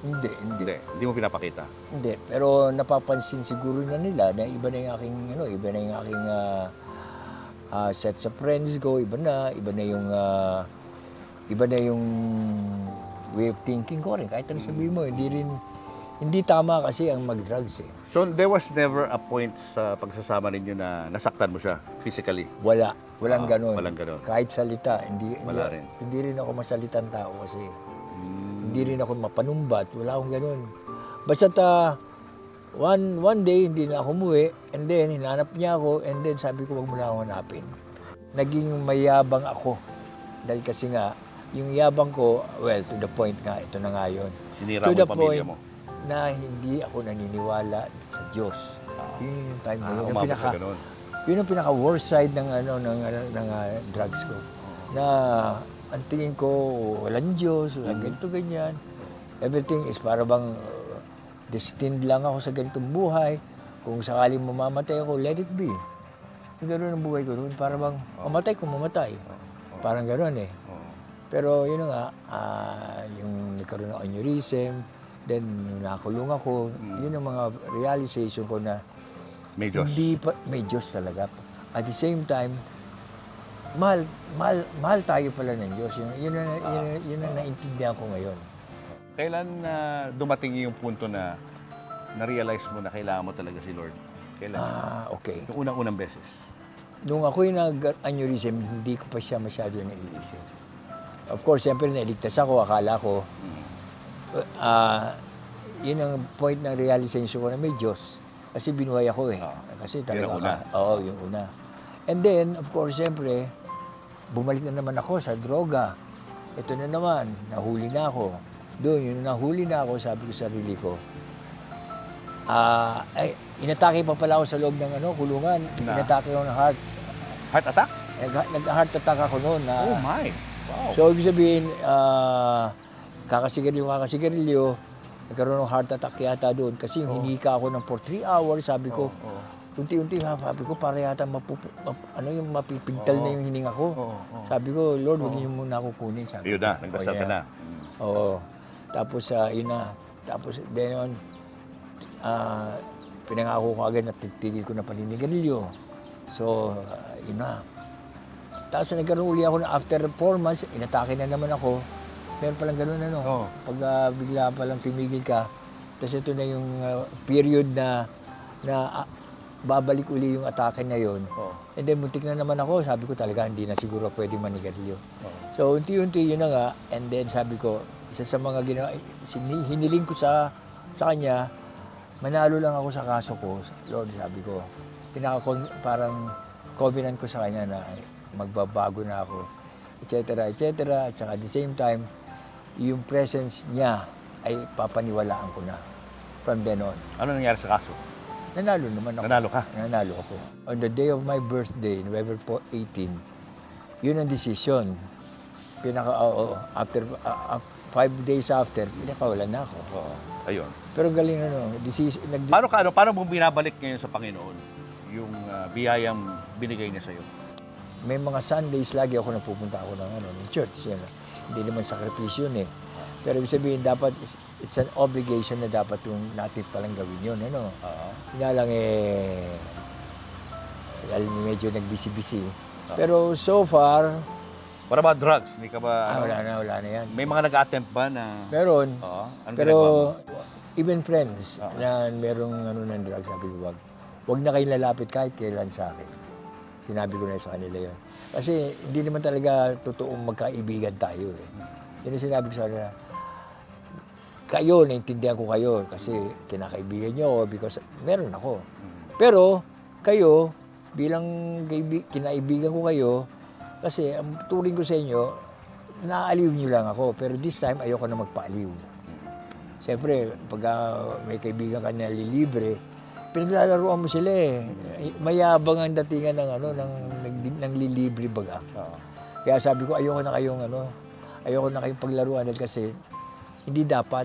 [SPEAKER 1] Hindi.
[SPEAKER 2] Hindi mo pinapakita.
[SPEAKER 1] Hindi, pero napapansin siguro na nila na iba na yung aking set sa friends ko, iba na yung way of thinking ko rin. Kahit ano sabihin mo, hindi tama kasi ang mag-drugs eh.
[SPEAKER 2] So, there was never a point sa pagsasama ninyo na nasaktan mo siya physically?
[SPEAKER 1] Walang ganun.
[SPEAKER 2] Walang ganun.
[SPEAKER 1] Kahit salita,
[SPEAKER 2] Wala rin.
[SPEAKER 1] Hindi rin ako masalitang tao kasi. Hindi rin ako mapanumbat, wala akong ganun. Basta't one day, hindi na ako umuwi, and then hinanap niya ako, and then sabi ko, wag mo na ako hanapin. Naging mayabang ako. Dahil kasi nga, yung yabang ko, well, to the point nga, ito na nga yun.
[SPEAKER 2] Sinira
[SPEAKER 1] To
[SPEAKER 2] mo
[SPEAKER 1] the
[SPEAKER 2] yung pamilya
[SPEAKER 1] point
[SPEAKER 2] mo.
[SPEAKER 1] na hindi ako naniniwala sa Diyos. Yun yung time na yun. Yung
[SPEAKER 2] Umabot sa ganun.
[SPEAKER 1] yun ang pinaka-worst side ng drugs ko. Na ang tingin ko, walang Diyos, walang ganito, ganyan. Everything is para bang destined lang ako sa ganitong buhay. Kung sakaling mamamatay ako, let it be. Yung gano'n ang buhay ko noon. Para bang mamatay kung mamatay. Parang gano'n eh. Pero yun na nga, yung nagkaroon ng aneurysm, then nakulong ako, yun ang mga realization ko na
[SPEAKER 2] May Diyos.
[SPEAKER 1] may Diyos talaga. At the same time, mahal tayo pala ng Diyos. Yun ang naintindihan ko ngayon.
[SPEAKER 2] Kailan dumating yung punto na na-realize mo na kailangan mo talaga si Lord? Kailan?
[SPEAKER 1] Okay.
[SPEAKER 2] Yung unang-unang beses.
[SPEAKER 1] Nung ako'y nag-aneurysm, hindi ko pa siya masyado naiisip. Of course, siyempre nailigtas ako, akala ko. Yun ang point ng realization ko na may Diyos. Kasi binuhay ako eh. Kasi talaga
[SPEAKER 2] Yun ang una.
[SPEAKER 1] Oo, yung una. And then, of course, siyempre, bumalik na naman ako sa droga. Ito na naman, nahuli na ako. Doon, yung nahuli na ako, sabi ko sa sarili ko, inatake pa pala ako sa loob ng kulungan. Inatake ako ng heart.
[SPEAKER 2] Heart attack?
[SPEAKER 1] Nag-heart attack ako noon.
[SPEAKER 2] Oh my. Wow.
[SPEAKER 1] So, ibig sabihin, kakasigarilyo, nagkaroon ng heart attack yata doon. Kasi yung hinika ako for 3 hours, sabi ko, unti-unti, sabi ko, para yata mapipigtal na yung hininga ko. Sabi ko, Lord, huwag niyo muna ako kunin. Sabi
[SPEAKER 2] Yun na, nagdasal ka na.
[SPEAKER 1] Oo. Tapos, yun na. Tapos, then on, pinangako ko agad na titigil ko na paninigarilyo. So, yun na. Tapos nagkaroon uli ako na after 4 months, inatake na naman ako. Meron palang ganun Pag bigla palang tumigil ka, tapos ito na yung period na babalik uli yung atake na yon. And then muntik na naman ako, sabi ko talaga hindi na siguro pwede manigarilyo. So unti-unti yun na nga, and then sabi ko, isa sa mga hiniling ko sa kanya, manalo lang ako sa kaso ko. Lord, sabi ko, parang covenant ko sa kanya na magbabago na ako, etc. At saka at the same time, yung presence niya ay papaniwalaan ko na from then on.
[SPEAKER 2] Ano nangyari sa kaso?
[SPEAKER 1] Nanalo naman ako.
[SPEAKER 2] Nanalo ka?
[SPEAKER 1] Nanalo ako. On the day of my birthday, November 18, yun ang decision. After 5 days after, pinakawalan na ako.
[SPEAKER 2] Ayun.
[SPEAKER 1] Pero galing
[SPEAKER 2] Paano mo binabalik ngayon sa Panginoon yung biyayang binigay niya sa'yo?
[SPEAKER 1] May mga Sundays lagi ako napupunta ako ng church. Yan. Hindi naman sakripisyo yun eh. Pero ibig sabihin, dapat, it's an obligation na dapat yung natin palang gawin yun. Nga lang dahil medyo nagbisi-bisi. Pero so far,
[SPEAKER 2] What about drugs? Hindi ka ba...
[SPEAKER 1] wala na yan.
[SPEAKER 2] May mga nag-attempt ba na...
[SPEAKER 1] Meron.
[SPEAKER 2] Ano
[SPEAKER 1] Pero
[SPEAKER 2] ginagawa mo?
[SPEAKER 1] even friends na merong ng drugs, sabi ko, wag na kayo lalapit kahit kailan sa akin. Sinabi ko na sa kanila yun. Kasi hindi naman talaga totoong magkaibigan tayo eh. Yun ang sinabi ko sa kanila. Kayo, naintindihan ko kayo kasi kinakaibigan nyo ako because meron ako. Pero kayo, bilang kinaibigan ko kayo, kasi ang turing ko sa inyo, naaaliw nyo lang ako. Pero this time, ayoko na magpaaliw. Siyempre, pag may kaibigan ka na lilibre, pinaglalaroan mo sila eh. Mayabang ang datingan ng lilibre baga. Kaya sabi ko, ayoko na kayong paglaruan dahil kasi hindi dapat,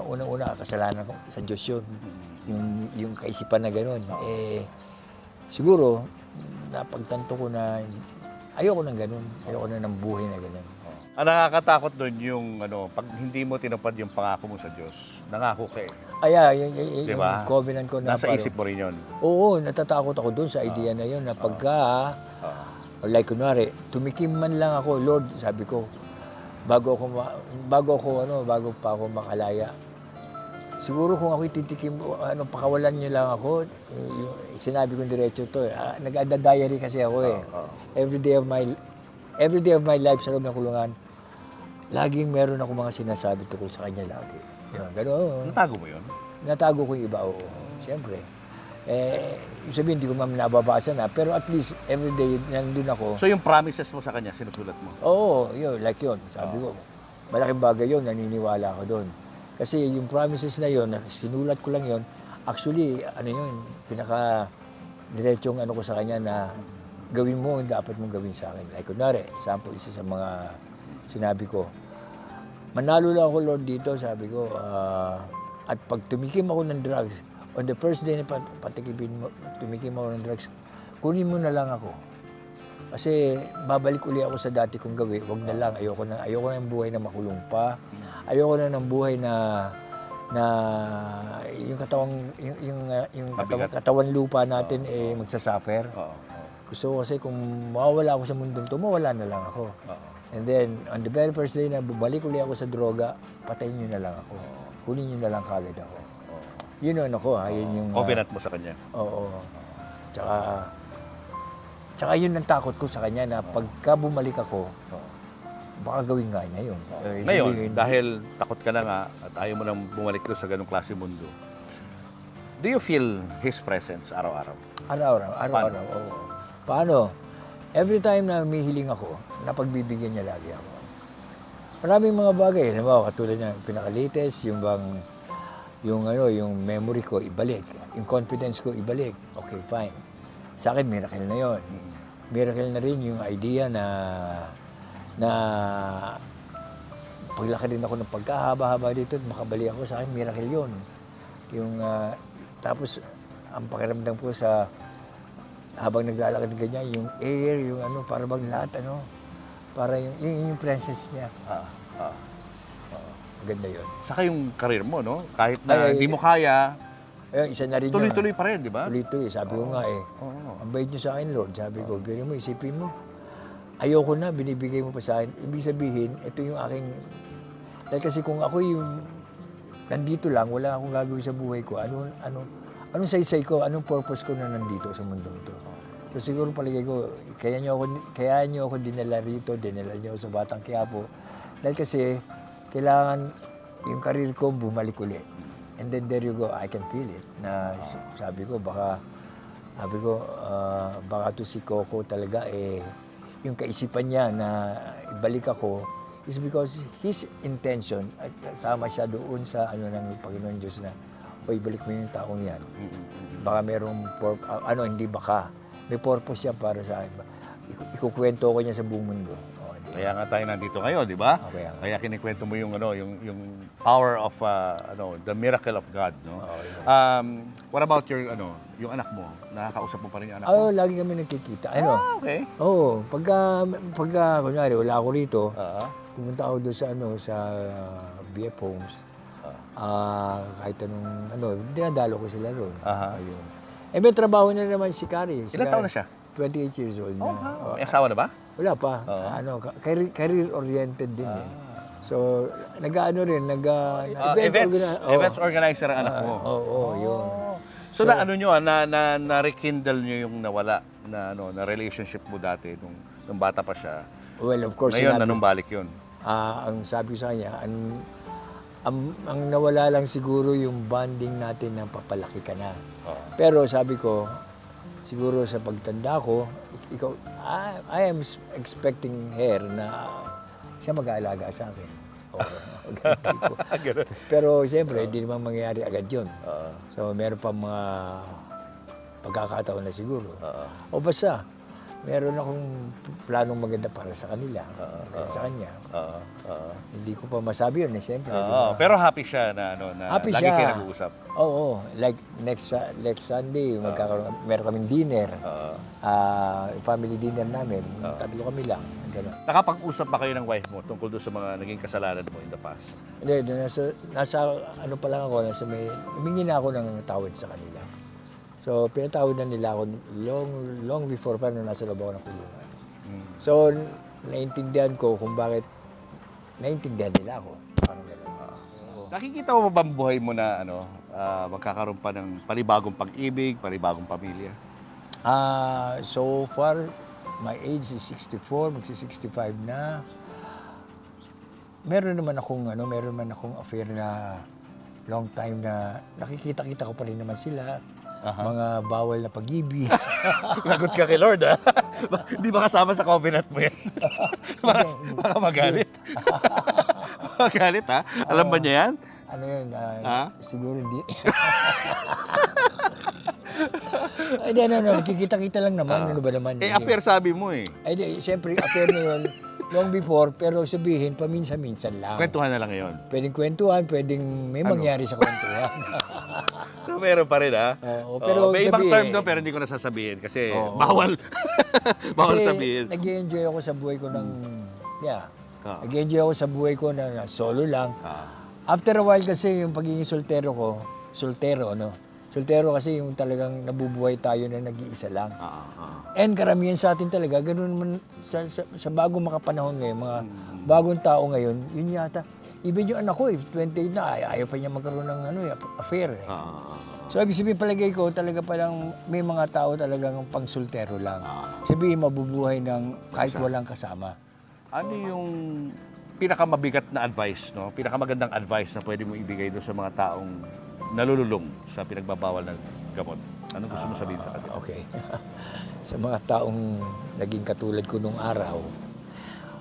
[SPEAKER 1] unang-una, kasalanan ko sa Diyos yun. Yung kaisipan na gano'n. Siguro, napagtanto ko na ayoko ng gano'n. Ayoko na ng buhay na gano'n.
[SPEAKER 2] Ang nakakatakot doon yung pag hindi mo tinupad yung pangako mo sa Diyos. Nangako ka eh.
[SPEAKER 1] Yung
[SPEAKER 2] Diba?
[SPEAKER 1] covenant ko na
[SPEAKER 2] Nasa isip mo rin yun.
[SPEAKER 1] Oo, natatakot ako doon sa idea na yun na pagka, like kunwari, tumikim man lang ako, Lord, sabi ko, bago pa ako makalaya. Siguro kung ako titikim, pakawalan niyo lang ako, sinabi ko diretso to, nag-diary kasi ako eh. Every day of my life sa loob ng kulungan, laging meron ako mga sinasabi tungkol sa kanya lagi. Yun, gano'n.
[SPEAKER 2] Natago mo yun?
[SPEAKER 1] Natago ko yung iba, oo. Siyempre. Yung sabihin, hindi ko nababasa na, pero at least everyday nandun ako.
[SPEAKER 2] So yung promises mo sa kanya, sinusulat mo?
[SPEAKER 1] Oo, yun, like yun. Sabi ko, malaking bagay yun, naniniwala ako doon. Kasi yung promises na yun, sinulat ko lang yun, actually, pinaka-diretsong ko sa kanya na gawin mo yung dapat mong gawin sa akin. Like kunwari, sample, isa sa mga sinabi ko, manalo lang ako, Lord, dito, sabi ko, at pag tumikim ako ng drugs, on the first day na tumikim ako ng drugs, kunin mo na lang ako. Kasi babalik uli ako sa dati kong gawin, wag na lang, ayoko na ng buhay na makulong pa. Ayoko na ng buhay na yung katawan lupa natin magsasuffer. Gusto ko kasi kung mawawala ako sa mundong to, mawala na lang ako. And then, on the very first day na bumalik ulit ako sa droga, patayin niyo na lang ako. Kunin niyo na lang kagad ako. Yun yung yun yung...
[SPEAKER 2] Covenant mo sa kanya?
[SPEAKER 1] Oo. Tsaka yun ang takot ko sa kanya na pagka bumalik ako, baka gawin nga niya yun.
[SPEAKER 2] Ngayon, dahil takot ka na nga at ayaw mo nang bumalik doon sa ganung klase mundo, do you feel His presence araw-araw?
[SPEAKER 1] Araw-araw, oo. Paano? Every time na may hiling ako, napagbibigyan niya lagi ako. Maraming mga bagay. Halimbawa, katulad niya, pinaka-latest, yung memory ko, ibalik. Yung confidence ko, ibalik. Okay, fine. Sa akin, miracle na yon. Miracle na rin yung idea na paglaki rin ako ng pagkahaba-haba dito at makabali ako, sa akin, miracle yun. Tapos, ang pakiramdam ko sa habang naglalakad ganyan, yung air, yung para bang lahat, para yung presence niya. Maganda yun.
[SPEAKER 2] Saka yung karir mo, no? Kahit na hindi mo kaya,
[SPEAKER 1] isa na rin
[SPEAKER 2] tuloy-tuloy pa rin, di ba?
[SPEAKER 1] Tuloy-tuloy. Sabi ko nga ang bait niyo sa akin, Lord. Sabi ko, pero mo, isipin mo, ayoko na, binibigay mo pa sa akin. Ibig sabihin, ito yung aking... Dahil kasi kung ako yung nandito lang, wala akong gagawin sa buhay ko, anong saysay ko, anong purpose ko na nandito sa mundong to? So siguro palagay ko, kaya niyo ako dinala rito, dinala niyo ako sa Batang Quiapo. Dahil kasi, kailangan yung karir ko bumalik ulit. And then there you go, I can feel it. Na sabi ko, baka to si Coco talaga, yung kaisipan niya na ibalik ako, is because his intention, at sama siya doon sa ng Panginoon Diyos na, o ibalik mo yung taong yan. Baka merong, hindi baka, may purpose yan para sa akin. Ikukwento ko niya sa buong mundo.
[SPEAKER 2] Kaya nga tayo nandito ngayon, di ba?
[SPEAKER 1] Okay,
[SPEAKER 2] Kaya kinikwento mo yung power of the miracle of God, no? What about yung anak mo? Nakakausap mo pa rin yung anak mo?
[SPEAKER 1] Lagi kami nagkikita.
[SPEAKER 2] Okay.
[SPEAKER 1] Oo, pagka kunyari wala ako rito, pumunta ako doon sa BF Homes. Kahit dinadalo ko sila roon. Ayun. May trabaho na naman si Carrie.
[SPEAKER 2] Ilan taon na siya?
[SPEAKER 1] 28 years old na.
[SPEAKER 2] May asawa na ba?
[SPEAKER 1] Wala pa. Career-oriented din eh. So,
[SPEAKER 2] events organizer ang anak mo.
[SPEAKER 1] Yun.
[SPEAKER 2] So na-rekindle nyo yung nawala na relationship mo dati nung bata pa siya.
[SPEAKER 1] Well, of course.
[SPEAKER 2] Ngayon, anong balik yun?
[SPEAKER 1] Ang sabi ko sa kanya, ang nawala lang siguro yung bonding natin na papalaki ka na. Pero sabi ko, siguro sa pagtanda ko, I am expecting her na siya mag-aalaga sa akin. Pero siyempre, hindi naman mangyayari agad yun. So meron pa mga pagkakataon na siguro. O basta, meron akong planong maganda para sa kanila, sa kanya. Hindi ko pa masabi yun, siyempre. di ba?
[SPEAKER 2] Pero happy siya na, na
[SPEAKER 1] Happy
[SPEAKER 2] lagi
[SPEAKER 1] siya.
[SPEAKER 2] kayo nag-uusap.
[SPEAKER 1] Oo, like next Sunday, meron kaming dinner. Family dinner namin, tatlo kami lang. Ganun.
[SPEAKER 2] Nakapag-usap ba kayo ng wife mo tungkol doon sa mga naging kasalanan mo in the past?
[SPEAKER 1] Hindi, nasa ano pa lang ako, humingi na ako ng tawad sa kanila. So, pinatawad na nila ako long before pa nung nasa loob ako ng kulungan. So, naintindihan ko kung bakit naintindihan nila ako. Parang gano'n.
[SPEAKER 2] Nakikita mo ba ang buhay mo na magkakaroon pa ng panibagong pag-ibig, panibagong pamilya?
[SPEAKER 1] So far, my age is 64, magsi-65 na. Meron man akong affair na long time na nakikita-kita ko pa rin naman sila. Mga bawal na pag-ibig.
[SPEAKER 2] Lagot ka kay Lord, ha? Hindi ba kasama sa covenant mo yan? Baka magalit. Magalit, ha? Alam ba niya yan?
[SPEAKER 1] Ano yun? Siguro hindi. Ay, nakikita-kita lang naman. Ano ba naman?
[SPEAKER 2] Affair sabi mo eh.
[SPEAKER 1] Ay, siyempre, affair na yun long before, pero sabihin, paminsan-minsan lang.
[SPEAKER 2] Kwentuhan na lang ngayon.
[SPEAKER 1] Pwedeng kwentuhan, pwedeng may mangyari sa kwentuhan.
[SPEAKER 2] So meron pa rin, ha?
[SPEAKER 1] Oo, pero
[SPEAKER 2] may ibang
[SPEAKER 1] sabihin,
[SPEAKER 2] term doon pero hindi ko nasasabihin kasi bawal. Bawal
[SPEAKER 1] kasi
[SPEAKER 2] sabihin.
[SPEAKER 1] nag-enjoy ako sa buhay ko nag-enjoy ako sa buhay ko na solo lang. After a while kasi yung pagiging soltero kasi yung talagang nabubuhay tayo na nag-iisa lang. And karamihan sa atin talaga, ganun man sa bagong makapanahon ngayon, mga bagong tao ngayon, yun yata. Even yung anak ko, 28 na, ayaw pa niya magkaroon ng affair. So, ibig sabihin palagay ko, talaga palang may mga tao talagang pang-soltero lang. Sabihin, mabubuhay ng kahit walang kasama.
[SPEAKER 2] Ano yung pinakamabigat na advice, no? Pinakamagandang advice na pwede mo ibigay doon sa mga taong nalululong sa pinagbabawal ng gamot? Anong gusto mo sabihin sa kanila?
[SPEAKER 1] Okay. Sa mga taong naging katulad ko nung araw,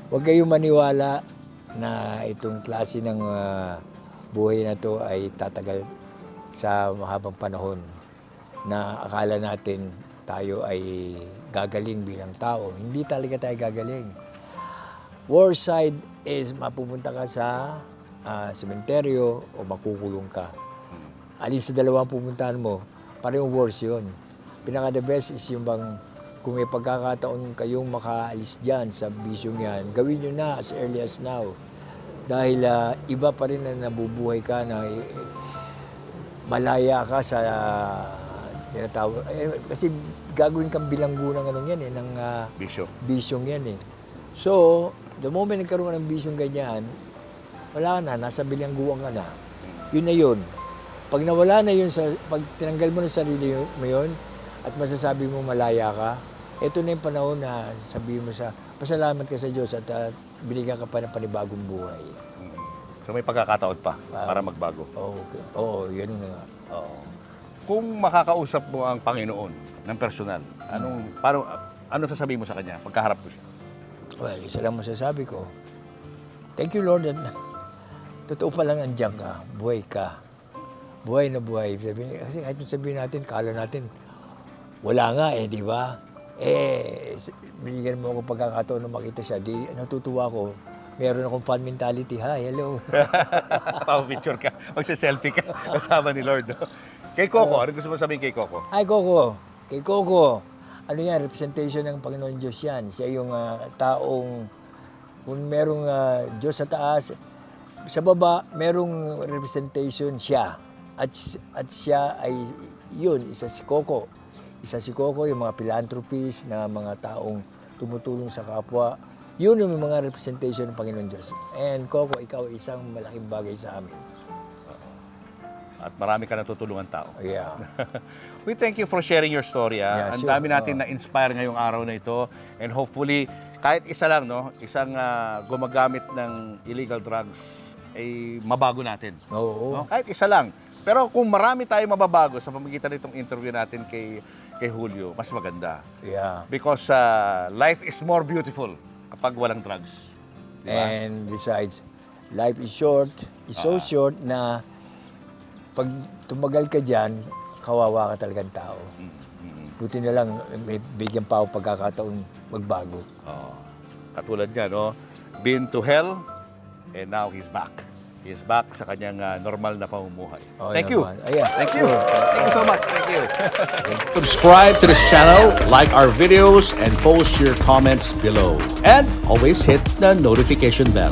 [SPEAKER 1] huwag kayong maniwala na itong klase ng buhay na to ay tatagal sa mahabang panahon, na akala natin tayo ay gagaling bilang tao. Hindi talaga tayo gagaling. Worst side is mapupunta ka sa sementeryo o makukulong ka. Alin sa dalawang pupuntahan mo, parang worst yun. Pinaka-the best is yung bang kung may pagkakataon kayong makaalis dyan sa bisyong yan, gawin nyo na as early as now. Dahil iba pa rin na nabubuhay ka na malaya ka sa tinatawag. Kasi gagawin kang bilanggo ng ng bisyong yan eh. So, the moment nagkaroon ka ng bisyong ganyan, wala na, nasa bilangguan ka na. Yun na yun. Pag nawala na yun, pag tinanggal mo na sarili mo yun, at masasabi mo malaya ka, ito na yung panahon na sabihin mo pasalamat ka sa Diyos at binigyan ka pa ng panibagong buhay.
[SPEAKER 2] So may pagkakataon pa para magbago.
[SPEAKER 1] Okay. Oo, yun na nga.
[SPEAKER 2] Kung makakausap mo ang Panginoon ng personal, ano sasabihin mo sa Kanya pagkaharap mo siya?
[SPEAKER 1] Well, isa lang masasabi ko. Thank you, Lord, that totoo pa lang nandiyan ka, buhay ka. Buhay na buhay. Kasi kahit sabihin natin, kala natin, wala nga di ba? Binigyan mo ako pagkakataon na makita siya. Di, natutuwa ko. Meron akong fun mentality. Hi, hello.
[SPEAKER 2] Pa-picture ka, magsa-selfie ka kasama ni Lord. Kay Coco, ano gusto mo sabihin kay Coco?
[SPEAKER 1] Hi, Coco. Kay Coco, ano yan, representation ng Panginoon Diyos yan. Siya yung taong, kung merong Diyos sa taas, sa baba, merong representation siya. At siya ay yun, isa si Coco. Isa si Coco, yung mga philanthropists na mga taong tumutulong sa kapwa. Yun yung mga representation ng Panginoon Diyos. And Coco, ikaw isang malaking bagay sa amin.
[SPEAKER 2] At marami ka natutulungan tao.
[SPEAKER 1] Yeah.
[SPEAKER 2] We thank you for sharing your story.
[SPEAKER 1] Yeah,
[SPEAKER 2] Ang
[SPEAKER 1] sure.
[SPEAKER 2] dami natin na-inspire ngayong araw na ito. And hopefully, kahit isa lang, isang gumagamit ng illegal drugs, ay mabago natin.
[SPEAKER 1] Oo.
[SPEAKER 2] No? Kahit isa lang. Pero kung marami tayong mababago sa pamamagitan nitong interview natin kay Julio, mas maganda.
[SPEAKER 1] Yeah.
[SPEAKER 2] Because life is more beautiful kapag walang drugs. Diba?
[SPEAKER 1] And besides, life is so short na pag tumagal ka dyan, kawawa ka talagang tao. buti na lang may bigyan pa ako pagkakataon magbago.
[SPEAKER 2] Oh, katulad niya, no? Been to hell, and now he's back. He's back sa kanyang normal na pamumuhay.
[SPEAKER 1] Oo
[SPEAKER 2] Thank you.
[SPEAKER 1] naman. Ayan.
[SPEAKER 2] Thank you. Thank you so much. Thank you. Subscribe to this channel, like our videos, and post your comments below. And always hit the notification bell.